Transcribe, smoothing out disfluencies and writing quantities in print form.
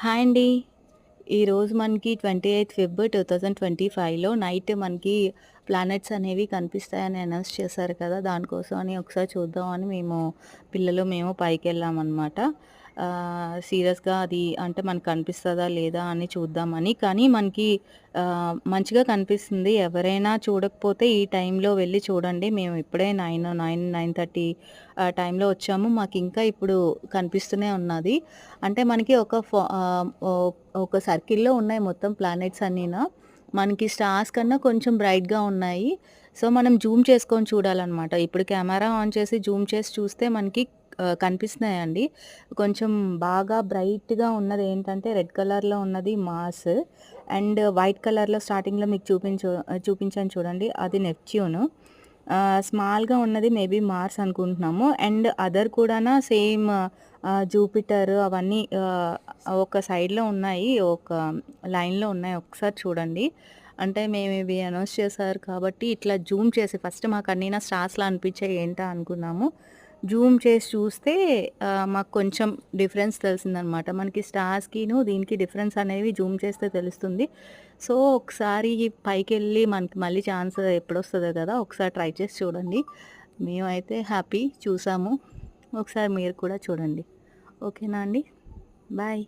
Hi అండి. ఈరోజు మనకి 28 ఫెబ్ 2025లో నైట్ మనకి ప్లానెట్స్ అనేవి కనిపిస్తాయని అనౌన్స్ చేశారు కదా! దానికోసం అని ఒకసారి చూద్దామని మేము పైకెళ్ళామనమాట. సీరియస్‌గా అది అంటే మనకు కనిపిస్తదా లేదా అని చూద్దామని. కానీ మనకి మంచిగా కనిపిస్తుంది. ఎవరైనా చూడకపోతే ఈ టైంలో వెళ్లి చూడండి. మేము ఇప్పుడే 9:30 టైంలో వచ్చాము. మాకింకా ఇప్పుడు కనిపిస్తూనే ఉన్నది. అంటే మనకి ఒక సర్కిల్‌లో ఉన్నాయి మొత్తం ప్లానెట్స్ అన్నీనా. మనకి స్టార్స్ కన్నా కొంచెం బ్రైట్‌గా ఉన్నాయి. సో, మనం జూమ్ చేసుకొని చూడాలనమాట. ఇప్పుడు కెమెరా ఆన్ చేసి జూమ్ చేసి చూస్తే మనకి కనిపిస్తున్నాయండి. కొంచెం బాగా బ్రైట్‌గా ఉన్నదేంటంటే రెడ్ కలర్‌లో ఉన్నది మార్స్. అండ్ వైట్ కలర్‌లో స్టార్టింగ్‌లో మీకు చూపించాను చూడండి. అది నెప్ట్యూన్. స్మాల్‌గా ఉన్నది మేబీ మార్స్ అనుకుంటున్నాము. అండ్ అదర్ కూడాన సేమ్ జూపిటర్ అవన్నీ ఒక సైడ్‌లో ఉన్నాయి. ఒక లైన్‌లో ఉన్నాయి. ఒకసారి చూడండి. అంటే మేమివి అనౌన్స్ చేశారు కాబట్టి ఇట్లా జూమ్ చేసి ఫస్ట్ మాకన్నీనా స్టార్స్‌లా అనిపించాయి ఏంటా అనుకున్నాము. జూమ్ చేసి చూస్తే మాకు కొంచెం డిఫరెన్స్ తెలిసిందనమాట. మనకి స్టార్స్‌కిను దీనికి డిఫరెన్స్ అనేవి జూమ్ చేస్తే తెలుస్తుంది. సో, ఒకసారి పైకెళ్ళి మనకి మళ్ళీ ఛాన్స్ ఎప్పుడొస్తదో గదా! ఒకసారి ట్రై చేసి చూడండి. మేమైతే హ్యాపీ చూసాము. ఒకసారి మీరు కూడా చూడండి. ఓకేనా అండి? బాయ్.